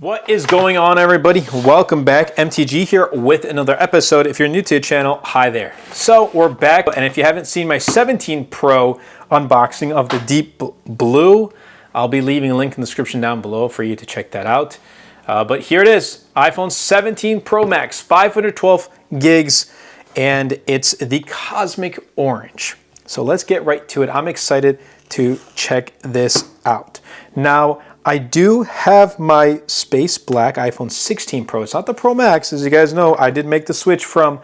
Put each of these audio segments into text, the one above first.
What is going on, everybody? Welcome back. MTG here with another episode. If you're new to the channel, hi there. So we're back, and if you haven't seen my 17 Pro unboxing of the Deep Blue, I'll be leaving a link in the description down below for you to check that out. But here it is, iPhone 17 Pro Max, 512 gigs, and it's the Cosmic Orange. So let's get right to it. I'm excited to check this out. Now, I do have my Space Black iPhone 16 Pro. It's not the Pro Max. As you guys know, I did make the switch from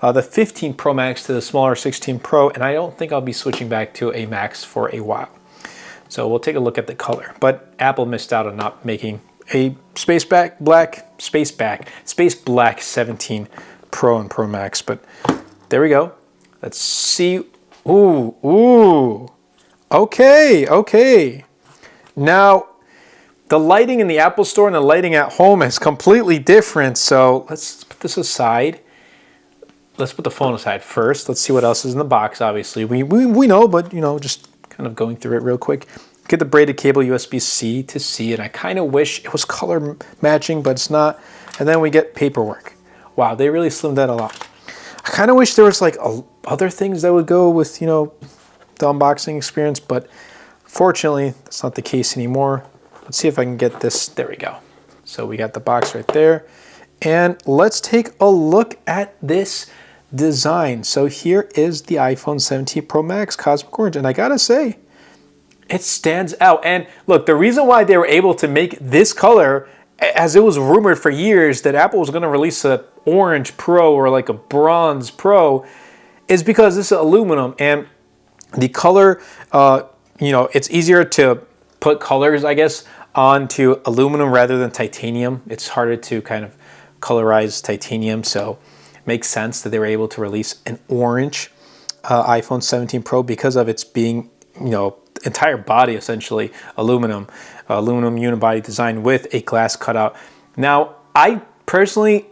the 15 Pro Max to the smaller 16 Pro, and I don't think I'll be switching back to a Max for a while. So we'll take a look at the color. But Apple missed out on not making a Space Black 17 Pro and Pro Max. But there we go. Let's see. Ooh. Okay. Now, the lighting in the Apple Store and the lighting at home is completely different. So let's put this aside. Let's put the phone aside first. Let's see what else is in the box. Obviously, we know, but just kind of going through it real quick. Get the braided cable USB-C to C, and I kind of wish it was color matching, but it's not. And then we get paperwork. Wow, they really slimmed that a lot. I kind of wish there was like other things that would go with the unboxing experience, but fortunately, that's not the case anymore. Let's see if I can get this. There we go. So we got the box right there. And let's take a look at this design. So here is the iPhone 17 Pro Max Cosmic Orange. And I gotta say, it stands out. And look, the reason why they were able to make this color, as it was rumored for years that Apple was gonna release a Orange Pro or like a Bronze Pro, is because this is aluminum. And the color, it's easier to put colors, I guess, onto aluminum rather than titanium. It's harder to kind of colorize titanium, so it makes sense that they were able to release an orange iPhone 17 Pro because of its being, entire body essentially aluminum unibody design with a glass cutout. Now, I personally,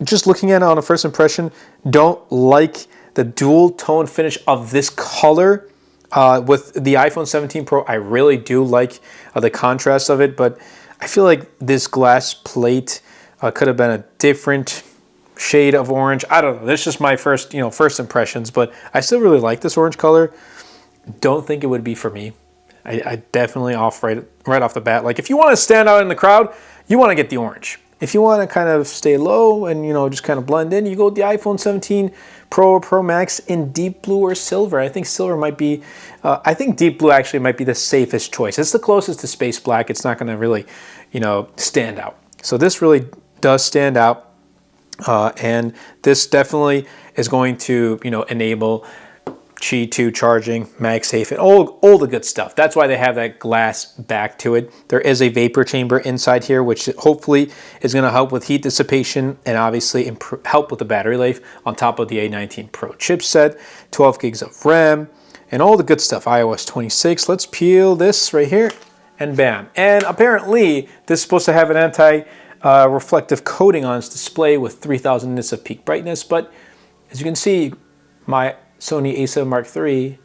just looking at it on a first impression, don't like the dual tone finish of this color. With the iPhone 17 Pro, I really do like the contrast of it, but I feel like this glass plate could have been a different shade of orange. I don't know. That's just my first impressions, but I still really like this orange color. Don't think it would be for me. I definitely right off the bat. Like, if you want to stand out in the crowd, you want to get the orange. If you want to kind of stay low and just kind of blend in, you go with the iPhone 17 Pro or Pro Max in deep blue or silver. I think silver might be, I think deep blue actually might be the safest choice. It's the closest to Space Black. It's not going to really, stand out. So this really does stand out, and this definitely is going to, enable Qi 2 charging, MagSafe, and all the good stuff. That's why they have that glass back to it. There is a vapor chamber inside here, which hopefully is going to help with heat dissipation and obviously help with the battery life on top of the A19 Pro chipset, 12 gigs of RAM, and all the good stuff. iOS 26. Let's peel this right here, and bam. And apparently, this is supposed to have an anti-reflective coating on its display with 3000 nits of peak brightness, but as you can see, my Sony A7 Mark III,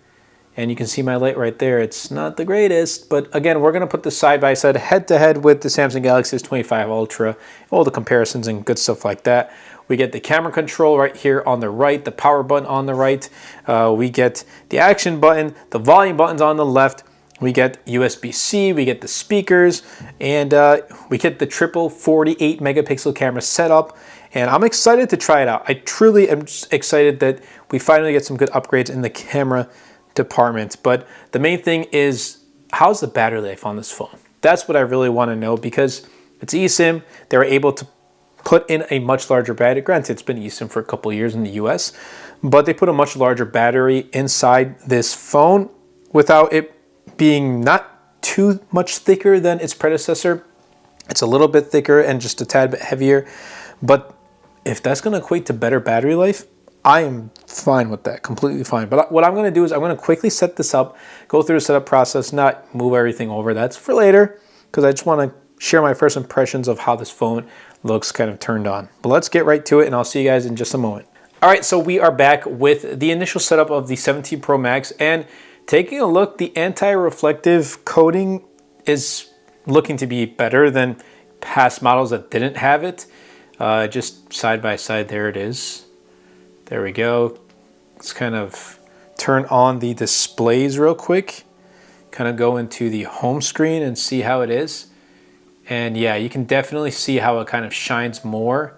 and you can see my light right there. It's not the greatest, but again, we're gonna put this side by side, head to head with the Samsung Galaxy S25 Ultra, all the comparisons and good stuff like that. We get the camera control right here on the right, the power button on the right. We get the action button, the volume buttons on the left. We get USB-C, we get the speakers, and we get the triple 48 megapixel camera setup. And I'm excited to try it out. I truly am excited that we finally get some good upgrades in the camera department. But the main thing is, how's the battery life on this phone? That's what I really want to know, because it's eSIM. They were able to put in a much larger battery. Granted, it's been eSIM for a couple of years in the US, but they put a much larger battery inside this phone without it being not too much thicker than its predecessor. It's a little bit thicker and just a tad bit heavier, but if that's going to equate to better battery life, I am fine with that, completely fine. But what I'm going to do is I'm going to quickly set this up, go through the setup process, not move everything over. That's for later, because I just want to share my first impressions of how this phone looks kind of turned on. But let's get right to it, and I'll see you guys in just a moment. All right, so we are back with the initial setup of the 17 Pro Max, and taking a look, the anti-reflective coating is looking to be better than past models that didn't have it. Just side by side, there it is. There we go. Let's kind of turn on the displays real quick. Kind of go into the home screen and see how it is. And yeah, you can definitely see how it kind of shines more.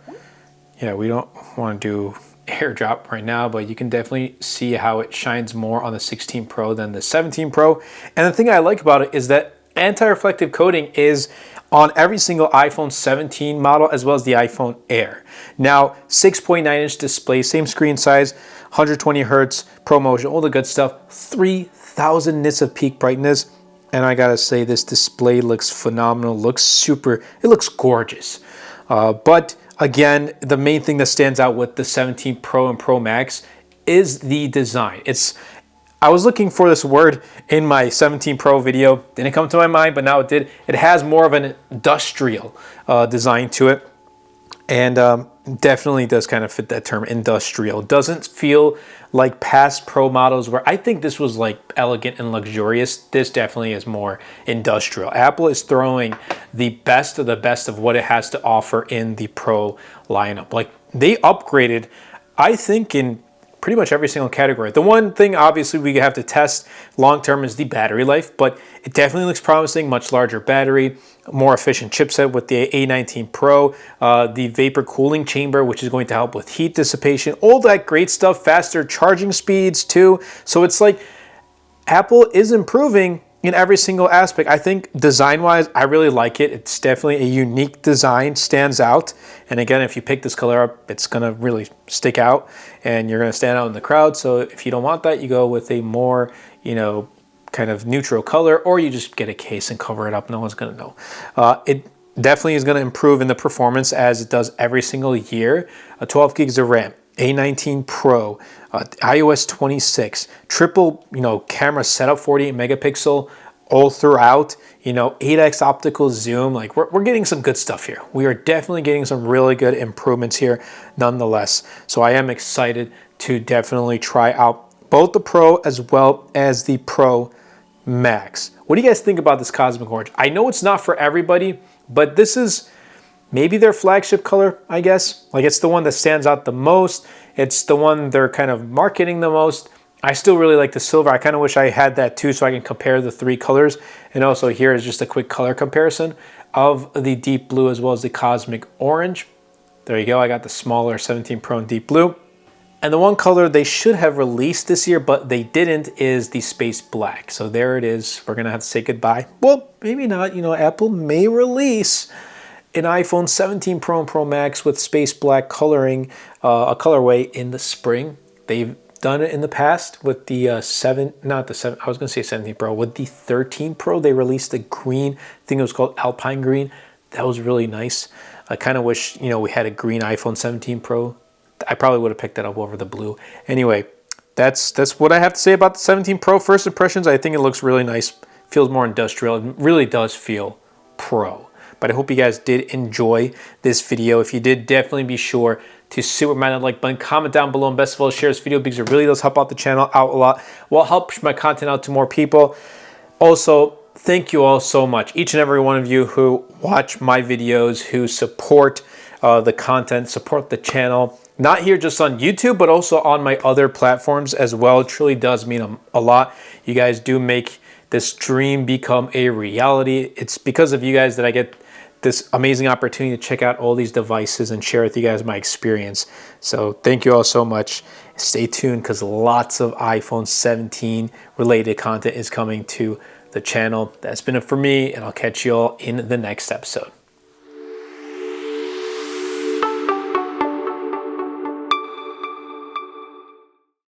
Yeah, we don't want to do airdrop right now, but you can definitely see how it shines more on the 16 Pro than the 17 Pro. And the thing I like about it is that anti-reflective coating is on every single iPhone 17 model as well as the iPhone Air. Now, 6.9-inch display, same screen size, 120 hertz, ProMotion, all the good stuff, 3,000 nits of peak brightness. And I gotta say, this display looks phenomenal, it looks gorgeous. But again, the main thing that stands out with the 17 Pro and Pro Max is the design. I was looking for this word in my 17 Pro video, didn't come to my mind, but now it did. It has more of an industrial design to it, and definitely does kind of fit that term, industrial. Doesn't feel like past Pro models where I think this was like elegant and luxurious. This definitely is more industrial. Apple is throwing the best of what it has to offer in the Pro lineup. Like, they upgraded, I think, in pretty much every single category. The one thing obviously we have to test long term is the battery life, but it definitely looks promising. Much larger battery, more efficient chipset with the A19 Pro, the vapor cooling chamber, which is going to help with heat dissipation, all that great stuff, faster charging speeds too. So it's like Apple is improving in every single aspect. I think design-wise, I really like it. It's definitely a unique design, stands out. And again, if you pick this color up, it's gonna really stick out and you're gonna stand out in the crowd. So if you don't want that, you go with a more, kind of neutral color, or you just get a case and cover it up. No one's gonna know. It definitely is gonna improve in the performance as it does every single year. 12 gigs of RAM, A19 Pro, iOS 26, triple, camera setup, 48 megapixel all throughout, 8x optical zoom. Like, we're getting some good stuff here. We are definitely getting some really good improvements here nonetheless. So I am excited to definitely try out both the Pro as well as the Pro Max. What do you guys think about this Cosmic Orange? I know it's not for everybody, but this is maybe their flagship color, I guess. Like, it's the one that stands out the most. It's the one they're kind of marketing the most. I still really like the silver. I kind of wish I had that too, so I can compare the three colors. And also here is just a quick color comparison of the deep blue as well as the Cosmic Orange. There you go. I got the smaller 17 Pro in deep blue. And the one color they should have released this year, but they didn't, is the Space Black. So there it is. We're gonna have to say goodbye. Well, maybe not. Apple may release an iPhone 17 Pro and Pro Max with Space Black coloring, a colorway in the spring. They've done it in the past with the I was gonna say 17 Pro. With the 13 Pro, they released a green, I think it was called Alpine Green. That was really nice. I kind of wish, we had a green iPhone 17 Pro. I probably would have picked that up over the blue. Anyway, that's what I have to say about the 17 Pro. First impressions, I think it looks really nice. Feels more industrial. It really does feel Pro. But I hope you guys did enjoy this video. If you did, definitely be sure to super smash that like button, comment down below, and best of all, share this video because it really does help out the channel out a lot. Will help push my content out to more people. Also, thank you all so much, each and every one of you who watch my videos, who support the content, support the channel. Not here just on YouTube, but also on my other platforms as well. It truly does mean a lot. You guys do make this dream become a reality. It's because of you guys that I get this amazing opportunity to check out all these devices and share with you guys my experience. So thank you all so much. Stay tuned because lots of iPhone 17 related content is coming to the channel. That's been it for me, and I'll catch you all in the next episode.